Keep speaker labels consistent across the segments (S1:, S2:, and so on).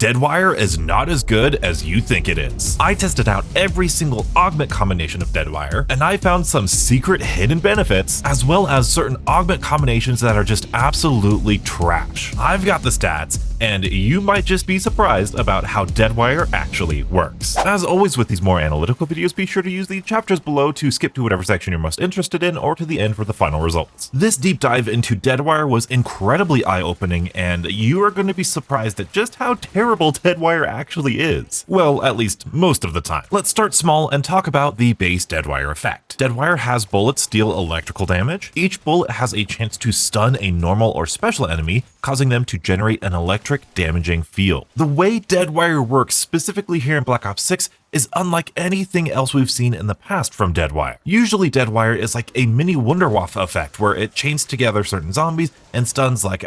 S1: Deadwire is not as good as you think it is. I tested out every single augment combination of Deadwire, and I found some secret hidden benefits, as well as certain augment combinations that are just absolutely trash. I've got the stats, and you might just be surprised about how Deadwire actually works. As always with these more analytical videos, be sure to use the chapters below to skip to whatever section you're most interested in, or to the end for the final results. This deep dive into Deadwire was incredibly eye-opening, and you are going to be surprised at just how terrible Deadwire actually is. Well, at least most of the time. Let's start small and talk about the base Deadwire effect. Deadwire has bullets deal electrical damage. Each bullet has a chance to stun a normal or special enemy, causing them to generate an electric damaging field. The way Deadwire works, specifically here in Black Ops 6, is unlike anything else we've seen in the past from Deadwire. Usually Deadwire is like a mini Wunderwaffe effect where it chains together certain zombies and stuns like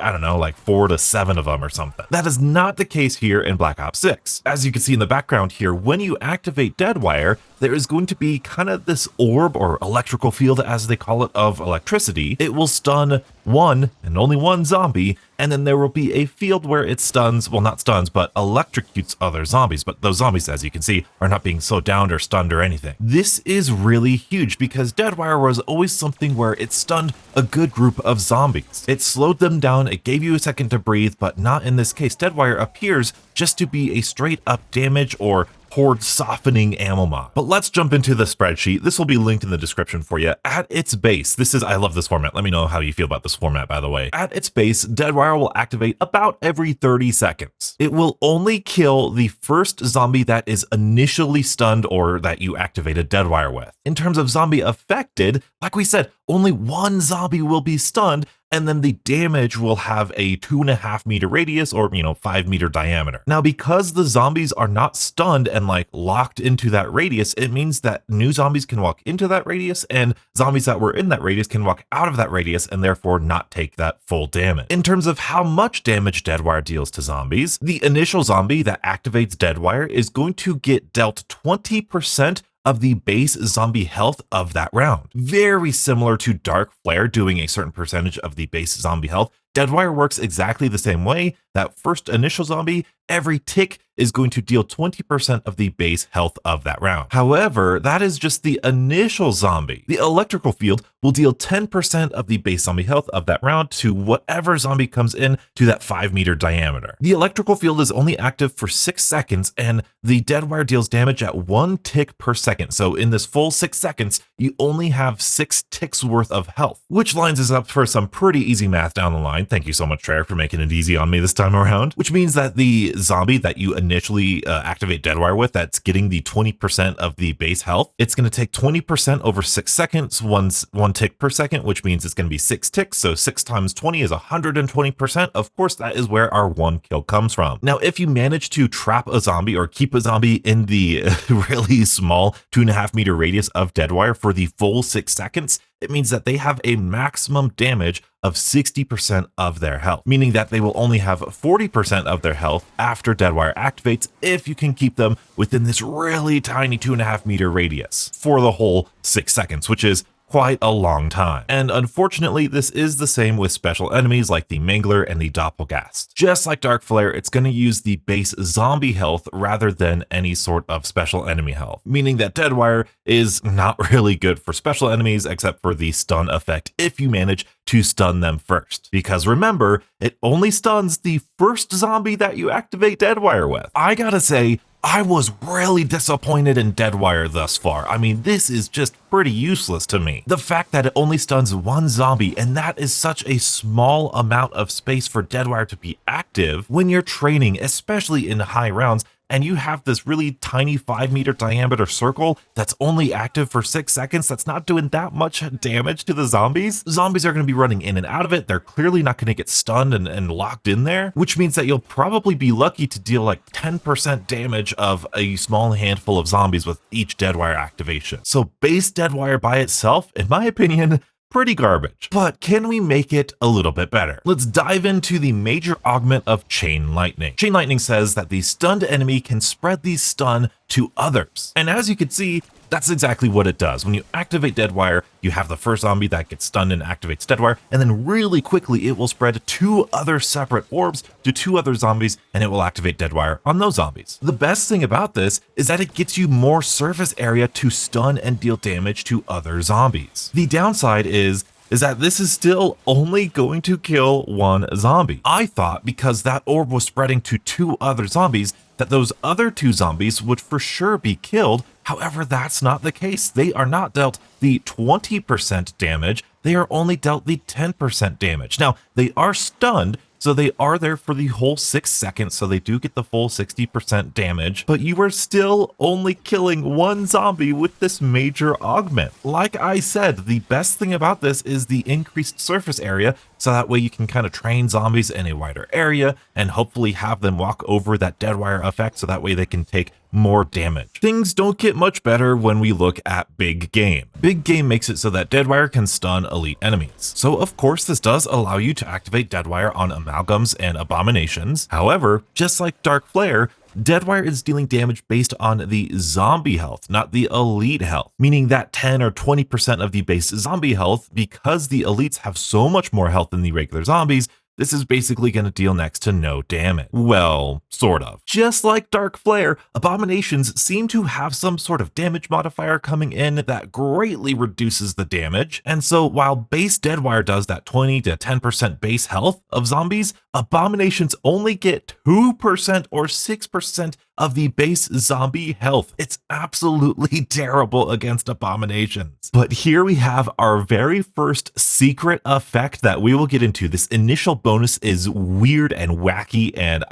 S1: 4 to 7 of them or something. That is not the case here in Black Ops 6. As you can see in the background here, when you activate Deadwire, there is going to be kind of this orb or electrical field, as they call it, of electricity. It will stun one and only one zombie, and then there will be a field where it stuns, well, not stuns, but electrocutes other zombies. But those zombies, as you can see, are not being slowed down or stunned or anything. This is really huge because Deadwire was always something where it stunned a good group of zombies. It slowed them down, it gave you a second to breathe, but not in this case. Deadwire appears just to be a straight up damage or horde softening ammo mob. But let's jump into the spreadsheet. This will be linked in the description for you. At its base, I love this format. Let me know how you feel about this format, by the way. At its base, Deadwire will activate about every 30 seconds. It will only kill the first zombie that is initially stunned or that you activated Deadwire with. In terms of zombie affected, like we said, only one zombie will be stunned, and then the damage will have a 2.5 meter radius or 5 meter diameter. Now, because the zombies are not stunned and locked into that radius, it means that new zombies can walk into that radius, and zombies that were in that radius can walk out of that radius and therefore not take that full damage. In terms of how much damage Deadwire deals to zombies, the initial zombie that activates Deadwire is going to get dealt 20% of the base zombie health of that round. Very similar to Dark Flare doing a certain percentage of the base zombie health, Deadwire works exactly the same way. That first initial zombie, every tick is going to deal 20% of the base health of that round. However, that is just the initial zombie. The electrical field will deal 10% of the base zombie health of that round to whatever zombie comes in to that 5 meter diameter. The electrical field is only active for 6 seconds, and the Deadwire deals damage at 1 tick per second. So in this full 6 seconds, you only have 6 ticks worth of health, which lines us up for some pretty easy math down the line. Thank you so much, Trey, for making it easy on me this time around, which means that the zombie that you initially activate Deadwire with, that's getting the 20% of the base health, it's going to take 20% over 6 seconds, one tick per second, which means it's going to be 6 ticks. So 6 times 20 is 120%. Of course, that is where our 1 kill comes from. Now, if you manage to trap a zombie or keep a zombie in the really small 2.5 meter radius of Deadwire for the full 6 seconds, it means that they have a maximum damage of 60% of their health, meaning that they will only have 40% of their health after Deadwire activates if you can keep them within this really tiny 2.5 meter radius for the whole 6 seconds, which is quite a long time. And unfortunately, this is the same with special enemies like the Mangler and the Doppelgast. Just like Dark Flare, it's going to use the base zombie health rather than any sort of special enemy health, meaning that Deadwire is not really good for special enemies except for the stun effect if you manage to stun them first. Because remember, it only stuns the first zombie that you activate Deadwire with. I gotta say, I was really disappointed in Deadwire thus far. I mean, this is just pretty useless to me. The fact that it only stuns one zombie, and that is such a small amount of space for Deadwire to be active when you're training, especially in high rounds, and you have this really tiny 5 meter diameter circle that's only active for 6 seconds, that's not doing that much damage to the zombies. Zombies are going to be running in and out of it. They're clearly not going to get stunned and locked in there, which means that you'll probably be lucky to deal 10% damage of a small handful of zombies with each Deadwire activation. So base Deadwire by itself, in my opinion, pretty garbage. But can we make it a little bit better? Let's dive into the major augment of Chain Lightning. Chain Lightning says that the stunned enemy can spread the stun to others. And as you can see, That's exactly what it does. When you activate Deadwire, you have the first zombie that gets stunned and activates Deadwire, and then really quickly it will spread 2 other separate orbs to 2 other zombies, and it will activate Deadwire on those zombies. The best thing about this is that it gets you more surface area to stun and deal damage to other zombies. The downside is that this is still only going to kill 1 zombie. I thought because that orb was spreading to 2 other zombies, that those other 2 zombies would for sure be killed. However, that's not the case. They are not dealt the 20% damage, they are only dealt the 10% damage. Now, they are stunned, so they are there for the whole 6 seconds, so they do get the full 60% damage, but you are still only killing 1 zombie with this major augment. Like I said, the best thing about this is the increased surface area, so that way you can kind of train zombies in a wider area and hopefully have them walk over that Deadwire effect, so that way they can take more damage. Things don't get much better when we look at Big Game. Big Game makes it so that Deadwire can stun elite enemies. So of course this does allow you to activate Deadwire on Amalgams and Abominations. However, just like Dark Flare, Deadwire is dealing damage based on the zombie health, not the elite health, meaning that 10 or 20% of the base zombie health, because the elites have so much more health than the regular zombies, this is basically going to deal next to no damage. Well, sort of. Just like Dark Flare, Abominations seem to have some sort of damage modifier coming in that greatly reduces the damage. And so while base Deadwire does that 20 to 10% base health of zombies, Abominations only get 2% or 6% of the base zombie health. It's absolutely terrible against Abominations. But here we have our very first secret effect that we will get into. This initial bonus is weird and wacky, and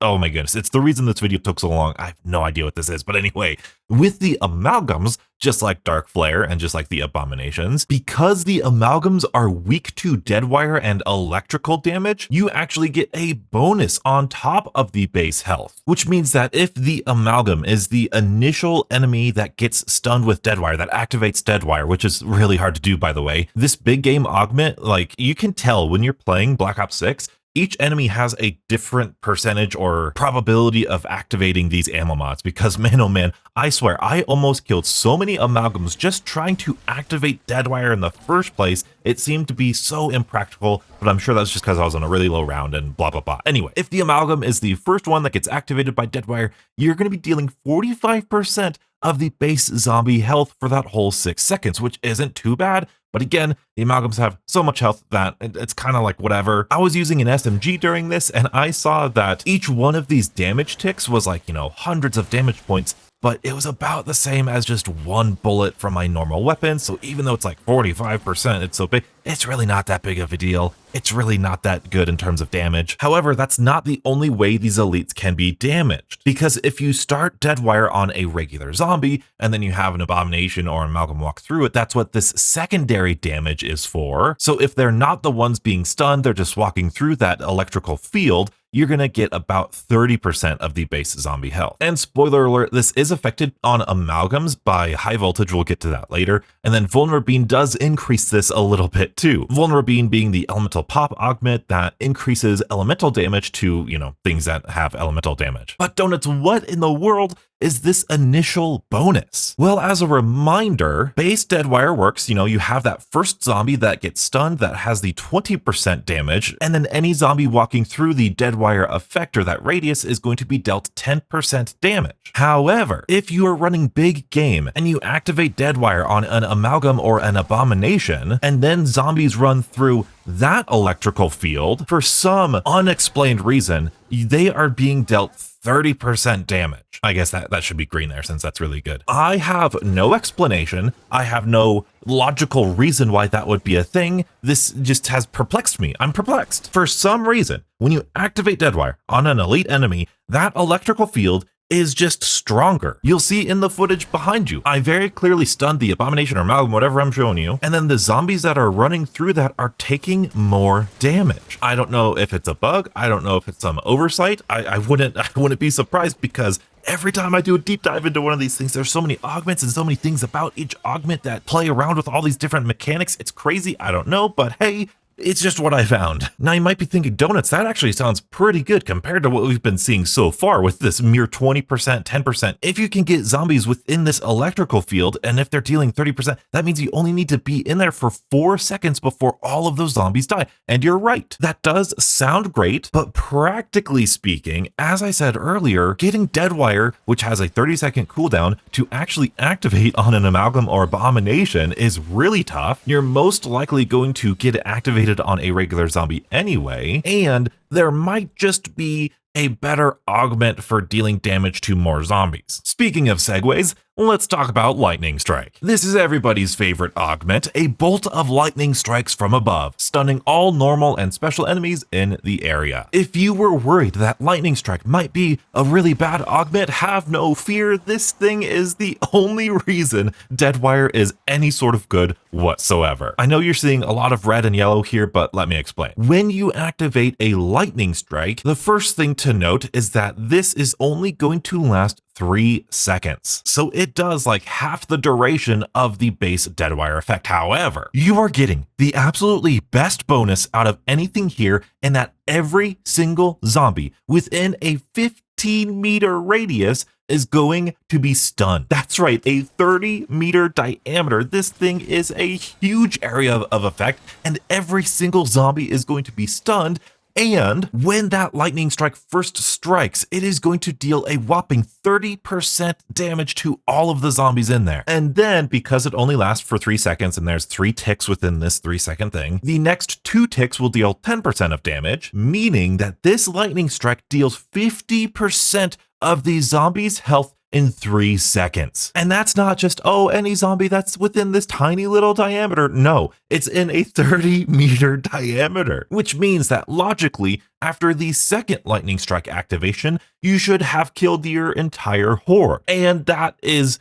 S1: oh my goodness, it's the reason this video took so long. I have no idea what this is, but anyway, with the Amalgams, just like Dark Flare and just like the Abominations, because the Amalgams are weak to Deadwire and electrical damage, you actually get a bonus on top of the base health, which means that if the Amalgam is the initial enemy that gets stunned with Deadwire, that activates Deadwire, which is really hard to do, by the way, this Big Game augment, like, you can tell when you're playing Black Ops 6, each enemy has a different percentage or probability of activating these ammo mods, because man, oh man, I swear, I almost killed so many Amalgams just trying to activate Deadwire in the first place. It seemed to be so impractical, but I'm sure that's just because I was on a really low round and blah, blah, blah. Anyway, if the Amalgam is the first one that gets activated by Deadwire, you're going to be dealing 45% of the base zombie health for that whole 6 seconds, which isn't too bad. But again, the Amalgams have so much health that it's kind of like whatever. I was using an SMG during this, and I saw that each one of these damage ticks was like, hundreds of damage points, but it was about the same as just 1 bullet from my normal weapon. So even though it's like 45%, it's so big, it's really not that big of a deal. It's really not that good in terms of damage. However, that's not the only way these elites can be damaged, because if you start Deadwire on a regular zombie and then you have an Abomination or an Amalgam walk through it, that's what this secondary damage is for. So if they're not the ones being stunned, they're just walking through that electrical field, you're going to get about 30% of the base zombie health. And spoiler alert, this is affected on Amalgams by high voltage. We'll get to that later. And then Vulnerabine does increase this a little bit too. Vulnerabine being the elemental pop augment that increases elemental damage to, things that have elemental damage. But donuts, what in the world is this initial bonus? Well, as a reminder, base Deadwire works, you have that first zombie that gets stunned that has the 20% damage, and then any zombie walking through the Deadwire effect or that radius is going to be dealt 10% damage. However, if you are running Big Game and you activate Deadwire on an Amalgam or an Abomination, and then zombies run through that electrical field, for some unexplained reason, they are being dealt 30% damage. I guess that should be green there, since that's really good. I have no explanation. I have no logical reason why that would be a thing. This just has perplexed me. I'm perplexed. For some reason, when you activate Deadwire on an elite enemy, that electrical field is just stronger. You'll see in the footage behind you, I very clearly stunned the Abomination or Amalgam, whatever I'm showing you, and then the zombies that are running through that are taking more damage. I don't know if it's a bug. I don't know if it's some oversight. I wouldn't be surprised, because every time I do a deep dive into one of these things, there's so many augments and so many things about each augment that play around with all these different mechanics. It's crazy. I don't know, but hey, It's just what I found. Now you might be thinking, Donuts, that actually sounds pretty good compared to what we've been seeing so far with this mere 20%, 10%. If you can get zombies within this electrical field, and if they're dealing 30%, that means you only need to be in there for 4 seconds before all of those zombies die. And you're right, that does sound great, but practically speaking, as I said earlier, getting Deadwire, which has a 30-second cooldown, to actually activate on an Amalgam or Abomination is really tough. You're most likely going to get it activated on a regular zombie anyway, and there might just be a better augment for dealing damage to more zombies. Speaking of segues, let's talk about Lightning Strike. This is everybody's favorite augment, a bolt of lightning strikes from above, stunning all normal and special enemies in the area. If you were worried that Lightning Strike might be a really bad augment, have no fear, this thing is the only reason Deadwire is any sort of good whatsoever. I know you're seeing a lot of red and yellow here, but let me explain. When you activate a Lightning Strike, the first thing to note is that this is only going to last 3 seconds. So it does like half the duration of the base Deadwire effect. However, you are getting the absolutely best bonus out of anything here in that every single zombie within a 15-meter radius is going to be stunned. That's right, a 30-meter diameter. This thing is a huge area of effect, and every single zombie is going to be stunned. And when that lightning strike first strikes, it is going to deal a whopping 30% damage to all of the zombies in there. And then, because it only lasts for 3 seconds and there's 3 ticks within this 3-second thing, the next 2 ticks will deal 10% of damage, meaning that this lightning strike deals 50% of the zombies' health in 3 seconds. And that's not just, oh, any zombie that's within this tiny little diameter. No, it's in a 30-meter diameter, which means that logically, after the second lightning strike activation, you should have killed your entire horde. And that is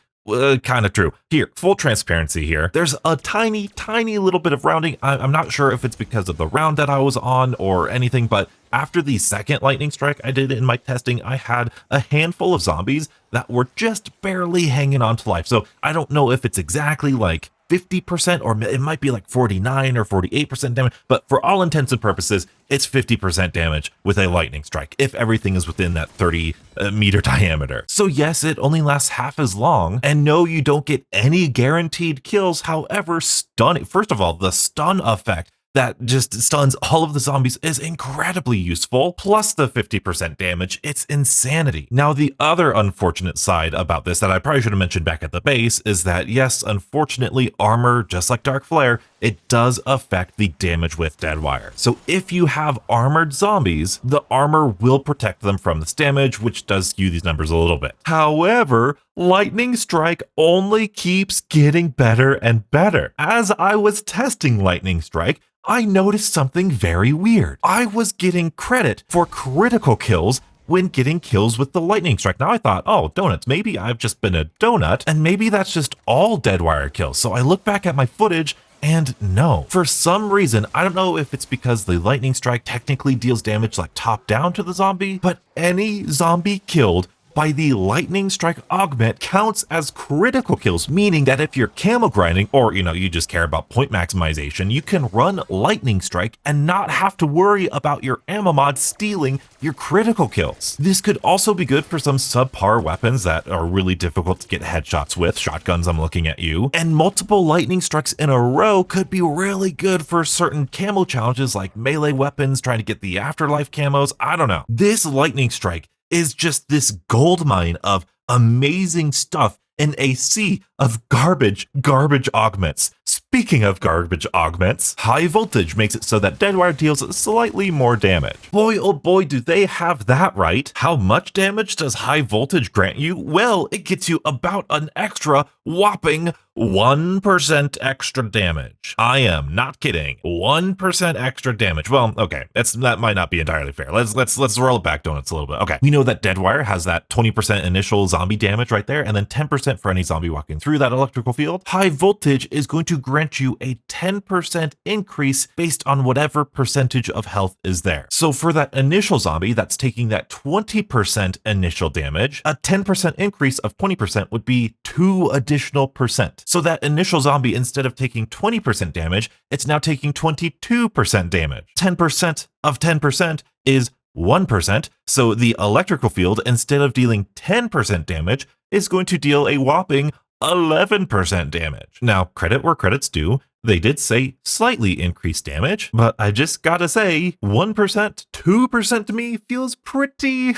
S1: kind of true. Here, full transparency here. There's a tiny little bit of rounding. I'm not sure if it's because of the round that I was on or anything, but after the second lightning strike I did in my testing, I had a handful of zombies that were just barely hanging on to life. So I don't know if it's exactly like 50% or it might be like 49 or 48% damage, but for all intents and purposes, it's 50% damage with a lightning strike if everything is within that 30-meter diameter. So yes, it only lasts half as long, and no, you don't get any guaranteed kills. However, stunning. First of all, the stun effect that just stuns all of the zombies is incredibly useful, plus the 50% damage. It's insanity. Now, the other unfortunate side about this that I probably should have mentioned back at the base is that, yes, unfortunately, armor, just like Dark Flare, it does affect the damage with Deadwire. So if you have armored zombies, the armor will protect them from this damage, which does skew these numbers a little bit. However, Lightning Strike only keeps getting better and better. As I was testing Lightning Strike, I noticed something very weird. I was getting credit for critical kills when getting kills with the lightning strike. Now I thought, oh, donuts, maybe I've just been a donut, and maybe that's just all Deadwire kills. So I look back at my footage, and no, for some reason, I don't know if it's because the lightning strike technically deals damage like top down to the zombie, but any zombie killed by the lightning strike augment counts as critical kills, meaning that if you're camo grinding or, you just care about point maximization, you can run lightning strike and not have to worry about your ammo mod stealing your critical kills. This could also be good for some subpar weapons that are really difficult to get headshots with. Shotguns, I'm looking at you. And multiple lightning strikes in a row could be really good for certain camo challenges like melee weapons, trying to get the afterlife camos. I don't know. This lightning strike is just this gold mine of amazing stuff in a sea of garbage augments. Speaking of garbage augments, high voltage makes it so that Deadwire deals slightly more damage. Boy, oh boy, do they have that right. How much damage does high voltage grant you? Well, it gets you about an extra whopping 1% extra damage. I am not kidding. 1% extra damage. Well, okay, that might not be entirely fair. Let's roll it back, donuts, a little bit. Okay, we know that Deadwire has that 20% initial zombie damage right there, and then 10% for any zombie walking through that electrical field. High voltage is going to grant you a 10% increase based on whatever percentage of health is there. So for that initial zombie that's taking that 20% initial damage, a 10% increase of 20% would be 2 additional additional percent. So that initial zombie, instead of taking 20% damage, it's now taking 22% damage. 10% of 10% is 1%, so the electrical field, instead of dealing 10% damage, is going to deal a whopping 11% damage. Now, credit where credit's due, they did say slightly increased damage, but I just gotta say, 1%, 2% to me feels pretty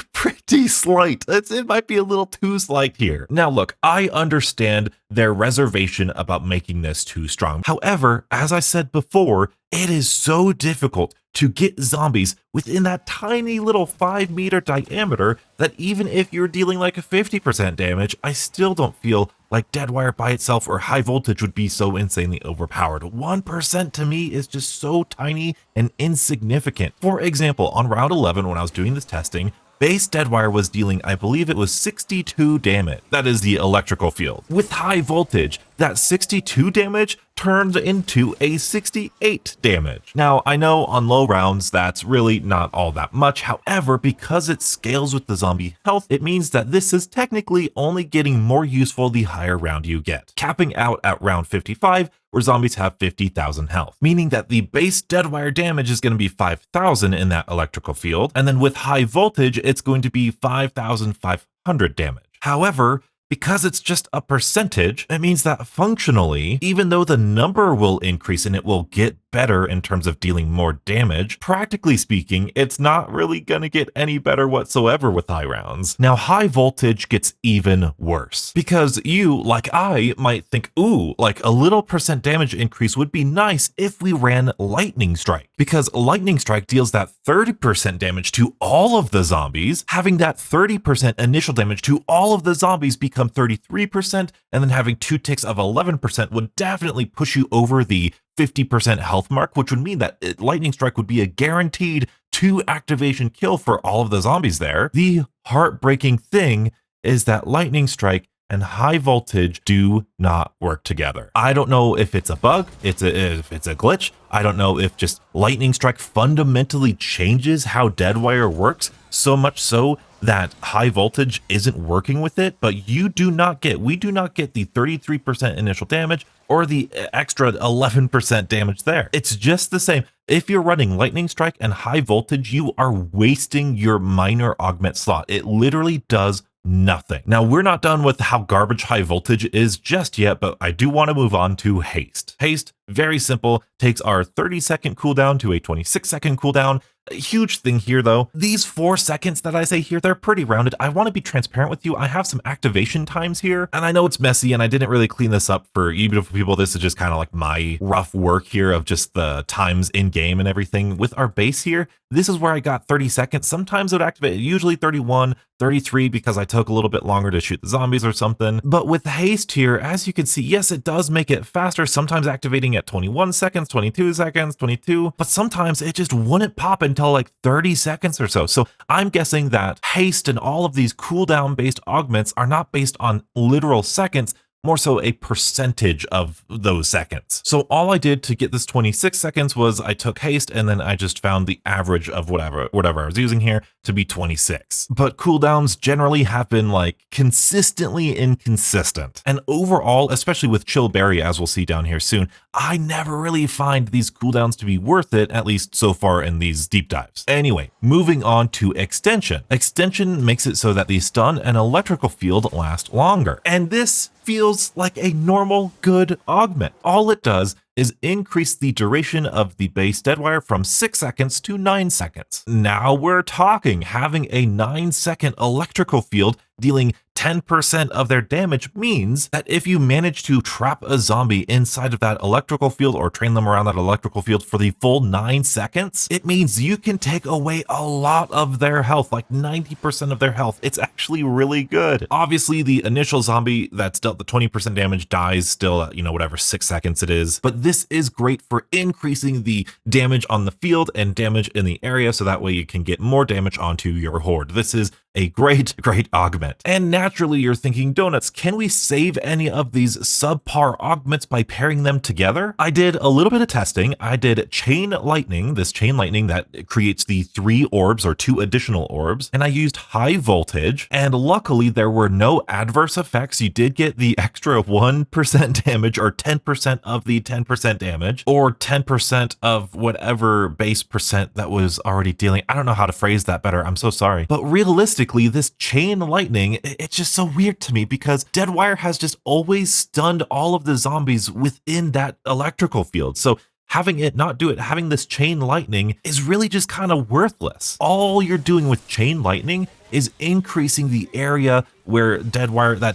S1: slight. It might be a little too slight here. Now look, I understand their reservation about making this too strong. However, as I said before, it is so difficult to get zombies within that tiny little 5-meter diameter that even if you're dealing like a 50% damage, I still don't feel like Deadwire by itself or high voltage would be so insanely overpowered. 1% to me is just so tiny and insignificant. For example, on round 11, when I was doing this testing, base Deadwire was dealing, I believe it was 62 damage. That is the electrical field. With high voltage, that 62 damage turned into a 68 damage. Now, I know on low rounds, that's really not all that much. However, because it scales with the zombie health, it means that this is technically only getting more useful the higher round you get, capping out at round 55, where zombies have 50,000 health, meaning that the base Deadwire damage is going to be 5,000 in that electrical field, and then with high voltage, it's going to be 5,500 damage. However, because it's just a percentage, it means that functionally, even though the number will increase and it will get better in terms of dealing more damage, practically speaking, it's not really gonna get any better whatsoever with high rounds. Now, high voltage gets even worse because you, like I, might think, ooh, like a little percent damage increase would be nice if we ran Lightning Strike, because Lightning Strike deals that 30% damage to all of the zombies. Having that 30% initial damage to all of the zombies become 33%, and then having 2 ticks of 11% would definitely push you over the 50% health mark, which would mean that Lightning Strike would be a guaranteed 2 activation kill for all of the zombies there. The heartbreaking thing is that Lightning Strike and high voltage do not work together. I don't know if it's a bug, if it's a glitch. I don't know if just Lightning Strike fundamentally changes how Deadwire works, so much so that high voltage isn't working with it, but we do not get the 33% initial damage or the extra 11% damage there. It's just the same. If you're running Lightning Strike and high voltage, you are wasting your minor augment slot. It literally does nothing. Now, we're not done with how garbage high voltage is just yet, but I do want to move on to Haste. Haste, very simple, takes our 30-second cooldown to a 26-second cooldown. A huge thing here though, these 4 seconds that I say here, they're pretty rounded. I want to be transparent with you. I have some activation times here, and I know it's messy and I didn't really clean this up for you beautiful people. This is just kind of like my rough work here of just the times in game and everything. With our base here, this is where I got 30 seconds. Sometimes it would activate, usually 31, 33, because I took a little bit longer to shoot the zombies or something. But with Haste here, as you can see, yes, it does make it faster, sometimes activating at 21 seconds, 22 seconds, 22, but sometimes it just wouldn't pop until like 30 seconds or so. So I'm guessing that Haste and all of these cooldown based augments are not based on literal seconds, more so a percentage of those seconds. So all I did to get this 26 seconds was I took Haste and then I just found the average of whatever I was using here to be 26. But cooldowns generally have been like consistently inconsistent. And overall, especially with Chill Berry, as we'll see down here soon, I never really find these cooldowns to be worth it, at least so far in these deep dives. Anyway, moving on to Extension. Extension makes it so that the stun and electrical field last longer. And this feels like a normal good augment. All it does is increase the duration of the base Deadwire from 6 seconds to 9 seconds. Now we're talking. Having a 9-second electrical field dealing 10% of their damage means that if you manage to trap a zombie inside of that electrical field or train them around that electrical field for the full 9 seconds, it means you can take away a lot of their health, like 90% of their health. It's actually really good. Obviously, the initial zombie that's dealt the 20% damage dies still at, whatever 6 seconds it is, but this is great for increasing the damage on the field and damage in the area, so that way you can get more damage onto your horde. This is a great augment. And naturally you're thinking, Donuts, can we save any of these subpar augments by pairing them together? I did a little bit of testing. I did Chain Lightning, this Chain Lightning that creates the 3 orbs or 2 additional orbs, and I used High Voltage, and luckily there were no adverse effects. You did get the extra 1% damage or 10% of the 10% damage or 10% of whatever base percent that was already dealing. I don't know how to phrase that better. I'm so sorry. But realistically, this Chain Lightning, it's just so weird to me because Deadwire has just always stunned all of the zombies within that electrical field. So having it not do it, having this Chain Lightning is really just kind of worthless. All you're doing with Chain Lightning is increasing the area where that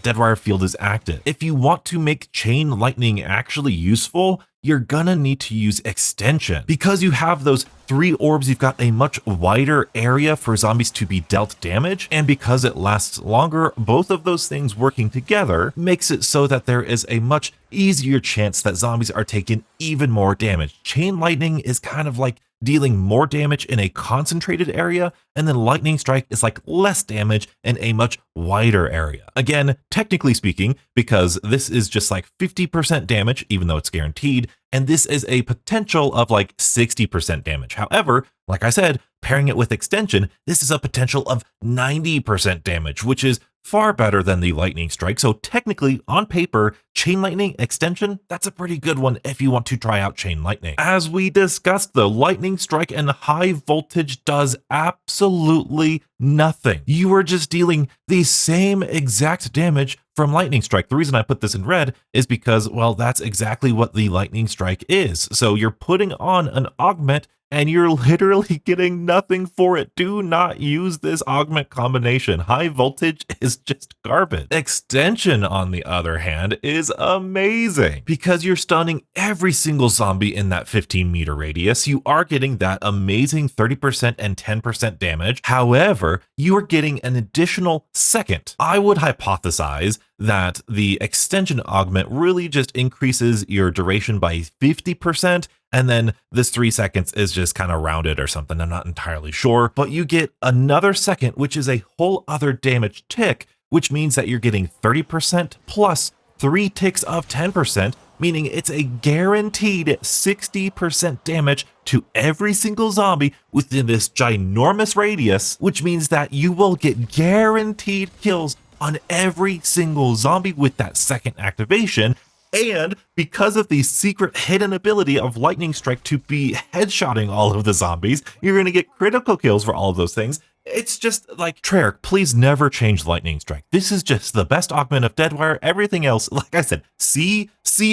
S1: Deadwire field is active. If you want to make Chain Lightning actually useful, you're gonna need to use Extension. Because you have those 3 orbs, you've got a much wider area for zombies to be dealt damage, and because it lasts longer, both of those things working together makes it so that there is a much easier chance that zombies are taking even more damage. Chain Lightning is kind of like dealing more damage in a concentrated area, and then Lightning Strike is like less damage in a much wider area. Again, technically speaking, because this is just like 50% damage, even though it's guaranteed, and this is a potential of like 60% damage. However, like I said, pairing it with Extension, this is a potential of 90% damage, which is far better than the Lightning Strike. So technically, on paper, Chain Lightning Extension, that's a pretty good one if you want to try out Chain Lightning. As we discussed though, Lightning Strike and High Voltage does absolutely nothing. You are just dealing the same exact damage from Lightning Strike. The reason I put this in red is because, well, that's exactly what the Lightning Strike is. So you're putting on an augment and you're literally getting nothing for it. Do not use this augment combination. High Voltage is just garbage. Extension, on the other hand, is amazing because you're stunning every single zombie in that 15-meter radius. You are getting that amazing 30% and 10% damage. However, you are getting an additional second. I would hypothesize that the Extension augment really just increases your duration by 50%, and then this 3 seconds is just kind of rounded or something. I'm not entirely sure, but you get another second, which is a whole other damage tick, which means that you're getting 30% plus 3 ticks of 10%, meaning it's a guaranteed 60% damage to every single zombie within this ginormous radius, which means that you will get guaranteed kills on every single zombie with that second activation. And because of the secret hidden ability of Lightning Strike to be headshotting all of the zombies, you're going to get critical kills for all of those things. It's just like, Treyarch, please never change Lightning Strike. This is just the best augment of Deadwire. Everything else, like I said, sea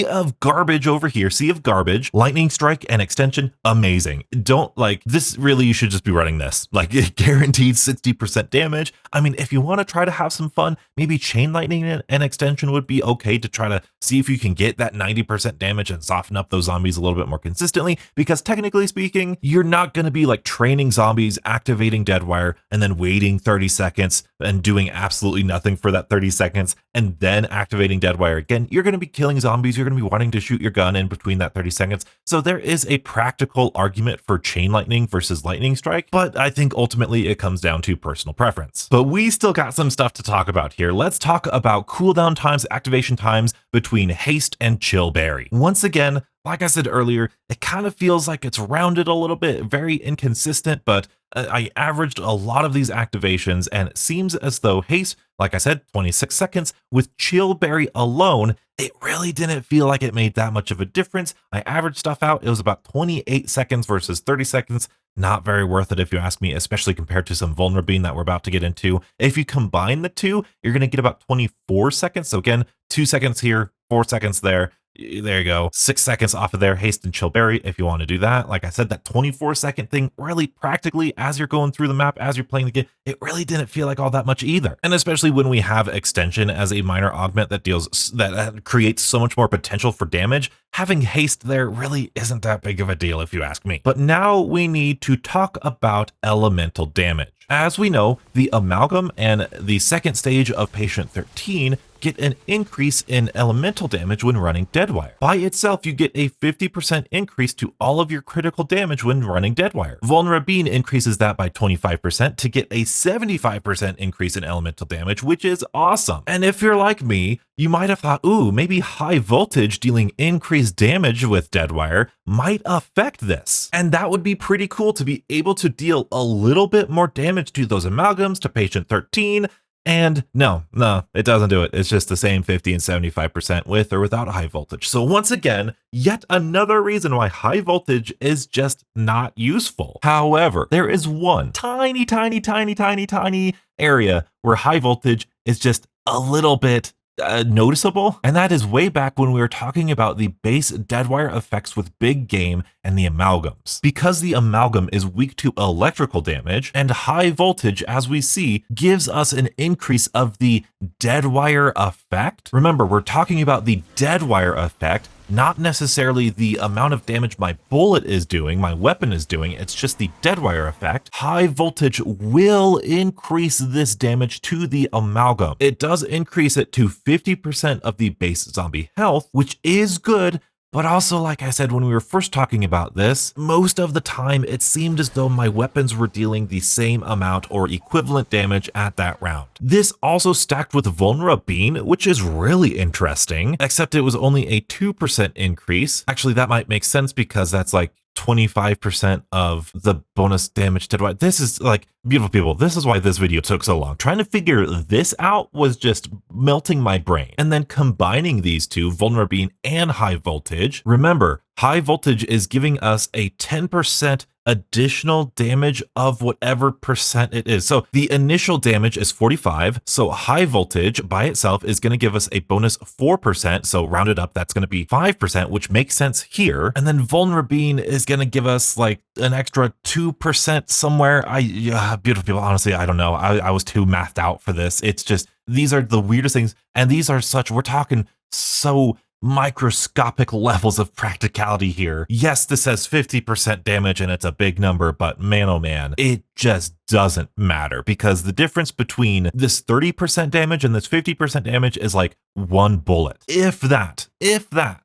S1: of garbage over here, sea of garbage. Lightning Strike and Extension, amazing. Don't like this. Really, you should just be running this. Like guaranteed 60% damage. I mean, if you want to try to have some fun, maybe Chain Lightning and Extension would be okay to try to see if you can get that 90% damage and soften up those zombies a little bit more consistently. Because technically speaking, you're not going to be like training zombies, activating Deadwire, and then waiting 30 seconds and doing absolutely nothing for that 30 seconds and then activating Deadwire again. You're going to be killing zombies. You're going to be wanting to shoot your gun in between that 30 seconds. So there is a practical argument for Chain Lightning versus Lightning Strike, but I think ultimately it comes down to personal preference. But we still got some stuff to talk about here. Let's talk about cooldown times, activation times between Haste and Chillberry. Once again, like I said earlier, it kind of feels like it's rounded a little bit, very inconsistent, but I averaged a lot of these activations and it seems as though Haste, like I said, 26 seconds. With Chillberry alone, it really didn't feel like it made that much of a difference. I averaged stuff out. It was about 28 seconds versus 30 seconds. Not very worth it if you ask me, especially compared to some Vulnerbeam that we're about to get into. If you combine the two, you're going to get about 24 seconds. So again, 2 seconds here, 4 seconds there. There you go. 6 seconds off of there, Haste and Chillberry, if you want to do that. Like I said, that 24-second thing, really practically, as you're going through the map, as you're playing the game, it really didn't feel like all that much either. And especially when we have Extension as a minor augment that creates so much more potential for damage, having Haste there really isn't that big of a deal if you ask me. But now we need to talk about elemental damage. As we know, the Amalgam and the second stage of Patient 13 get an increase in elemental damage when running Deadwire. By itself, you get a 50% increase to all of your critical damage when running Deadwire. Vulnerabine increases that by 25% to get a 75% increase in elemental damage, which is awesome. And if you're like me, you might have thought, ooh, maybe high voltage dealing increased damage with Deadwire might affect this. And that would be pretty cool to be able to deal a little bit more damage to those amalgams, to patient 13. And no, it doesn't do it. It's just the same 50 and 75% with or without high voltage. So once again, yet another reason why high voltage is just not useful. However, there is one tiny area where high voltage is just a little bit noticeable, and that is way back when we were talking about the base Deadwire effects with big game and the amalgams. Because the amalgam is weak to electrical damage, and high voltage, as we see, gives us an increase of the Deadwire effect. Remember, we're talking about the Deadwire effect, not necessarily the amount of damage my bullet is doing, my weapon is doing, it's just the Deadwire effect. High voltage will increase this damage to the amalgam. It does increase it to 50% of the base zombie health, which is good. But also, like I said, when we were first talking about this, most of the time it seemed as though my weapons were dealing the same amount or equivalent damage at that round. This also stacked with Vulnerabine, which is really interesting, except it was only a 2% increase. Actually, that might make sense because that's like 25% of the bonus damage to Deadwire. This is like, beautiful people, this is why this video took so long. Trying to figure this out was just melting my brain. And then combining these two, Vulnerabine and high voltage. Remember, high voltage is giving us a 10% additional damage of whatever percent it is. So the initial damage is 45. So high voltage by itself is going to give us a bonus 4%. So rounded up, that's going to be 5%, which makes sense here. And then Vulnerabine is going to give us like an extra 2% somewhere. Beautiful people, honestly, I don't know. I was too mathed out for this. It's just, these are the weirdest things. And these are such, we're talking so microscopic levels of practicality here. Yes, this has 50% damage and it's a big number, but man, oh man, it just doesn't matter because the difference between this 30% damage and this 50% damage is like one bullet. If that.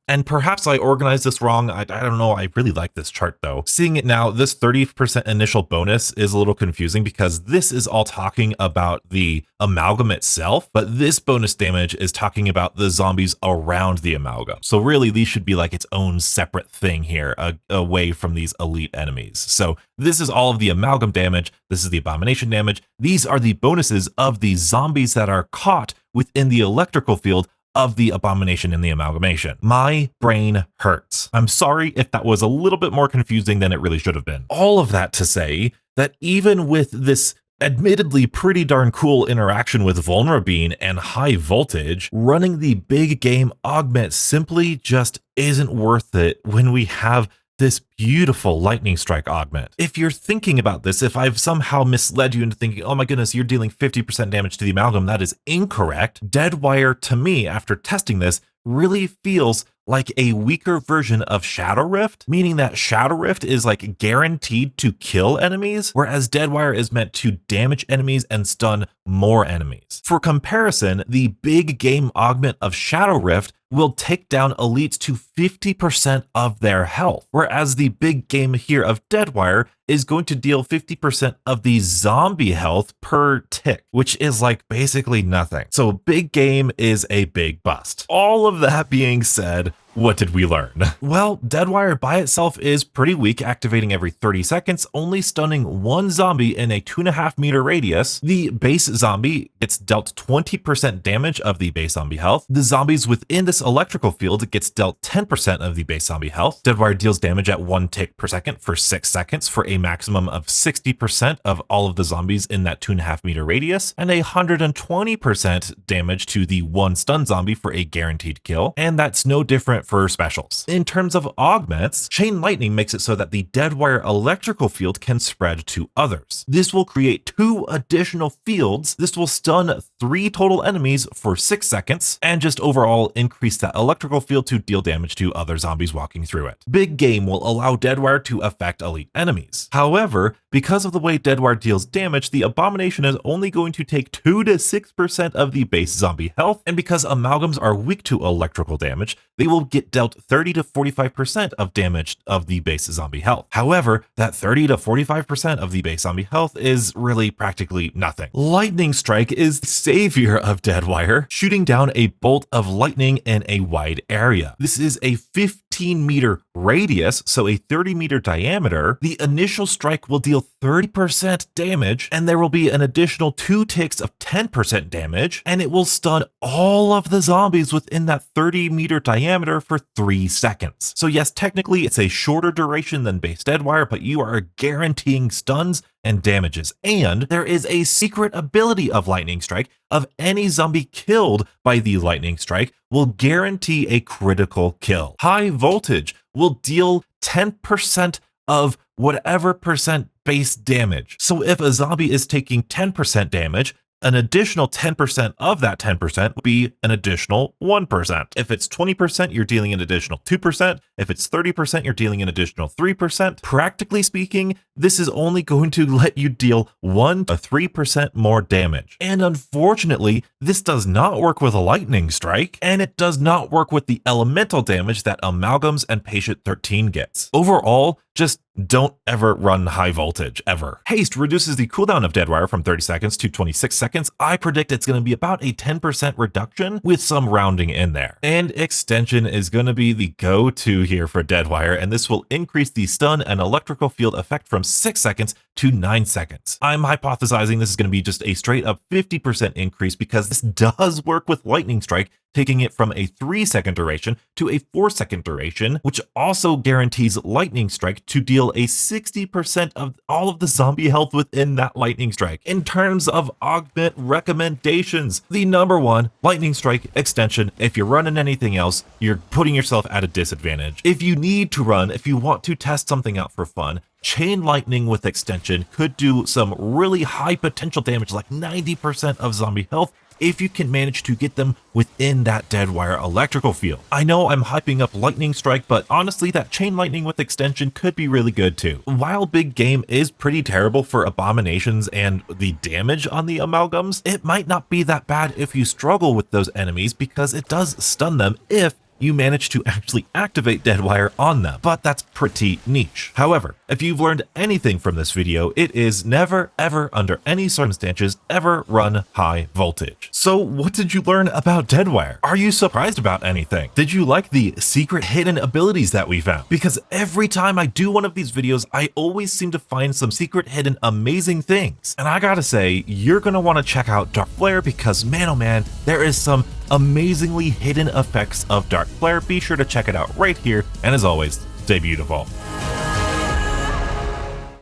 S1: And perhaps I organized this wrong. I don't know. I really like this chart though. Seeing it now, this 30% initial bonus is a little confusing because this is all talking about the amalgam itself, but this bonus damage is talking about the zombies around the amalgam. So really these should be like its own separate thing here, away from these elite enemies. So this is all of the amalgam damage. This is the abomination damage. These are the bonuses of the zombies that are caught within the electrical field of the abomination and the amalgamation. My brain hurts. I'm sorry if that was a little bit more confusing than it really should have been. All of that to say that even with this admittedly pretty darn cool interaction with Vulnerabine and high voltage, running the big game augment simply just isn't worth it when we have this beautiful lightning strike augment. If you're thinking about this, if I've somehow misled you into thinking, oh my goodness, you're dealing 50% damage to the amalgam, that is incorrect. Deadwire, to me, after testing this, really feels like a weaker version of Shadow Rift, meaning that Shadow Rift is like guaranteed to kill enemies, whereas Deadwire is meant to damage enemies and stun more enemies. For comparison, the big game augment of Shadow Rift will take down elites to 50% of their health, whereas the big game here of Deadwire is going to deal 50% of the zombie health per tick, which is like basically nothing. So big game is a big bust. All of that being said, what did we learn? Well, Deadwire by itself is pretty weak, activating every 30 seconds, only stunning one zombie in a 2.5 meter radius. The base zombie gets dealt 20% damage of the base zombie health. The zombies within this electrical field gets dealt 10% of the base zombie health. Deadwire deals damage at 1 tick per second for 6 seconds for a maximum of 60% of all of the zombies in that 2.5 meter radius, and 120% damage to the one stun zombie for a guaranteed kill. And that's no different for specials. In terms of augments, Chain Lightning makes it so that the Deadwire electrical field can spread to others. This will create 2 additional fields. This will stun 3 total enemies for 6 seconds and just overall increase that electrical field to deal damage to other zombies walking through it. Big Game will allow Deadwire to affect elite enemies. However, because of the way Deadwire deals damage, the Abomination is only going to take 2 to 6% of the base zombie health, and because Amalgams are weak to electrical damage, they will get dealt 30 to 45% of damage of the base zombie health. However, that 30 to 45% of the base zombie health is really practically nothing. Lightning Strike is the savior of Deadwire, shooting down a bolt of lightning in a wide area. This is a 15-meter radius, so a 30-meter diameter. The initial strike will deal 30% damage, and there will be an additional 2 ticks of 10% damage, and it will stun all of the zombies within that 30-meter diameter for 3 seconds. So yes, technically it's a shorter duration than base Deadwire, but you are guaranteeing stuns and damages. And there is a secret ability of Lightning Strike of any zombie killed by the Lightning Strike will guarantee a critical kill. High Voltage will deal 10% of whatever percent base damage. So if a zombie is taking 10% damage, an additional 10% of that 10% would be an additional 1%. If it's 20%, you're dealing an additional 2%. If it's 30%, you're dealing an additional 3%. Practically speaking, this is only going to let you deal 1 to 3% more damage. And unfortunately, this does not work with a Lightning Strike, and it does not work with the elemental damage that Amalgams and Patient 13 gets. Overall, just don't ever run High Voltage, ever. Haste reduces the cooldown of Deadwire from 30 seconds to 26 seconds. I predict it's going to be about a 10% reduction with some rounding in there. And Extension is going to be the go-to here for Deadwire, and this will increase the stun and electrical field effect from 6 seconds to 9 seconds. I'm hypothesizing this is going to be just a straight up 50% increase because this does work with Lightning Strike, taking it from a 3-second duration to a 4-second duration, which also guarantees Lightning Strike to deal a 60% of all of the zombie health within that Lightning Strike. In terms of Augment Recommendations, the number 1, Lightning Strike Extension. If you're running anything else, you're putting yourself at a disadvantage. If you need to run, if you want to test something out for fun, Chain Lightning with Extension could do some really high potential damage, like 90% of zombie health, if you can manage to get them within that Deadwire electrical field. I know I'm hyping up Lightning Strike, but honestly, that Chain Lightning with Extension could be really good too. While Big Game is pretty terrible for Abominations and the damage on the Amalgams, it might not be that bad if you struggle with those enemies because it does stun them if you manage to actually activate Deadwire on them, but that's pretty niche. However, if you've learned anything from this video, it is never, ever, under any circumstances, ever run High Voltage. So what did you learn about Deadwire? Are you surprised about anything? Did you like the secret hidden abilities that we found? Because every time I do one of these videos, I always seem to find some secret hidden amazing things. And I gotta say, you're gonna wanna check out Dark Flare because man, oh man, there is some amazingly hidden effects of Dark Flare. Be sure to check it out right here, and as always, stay beautiful.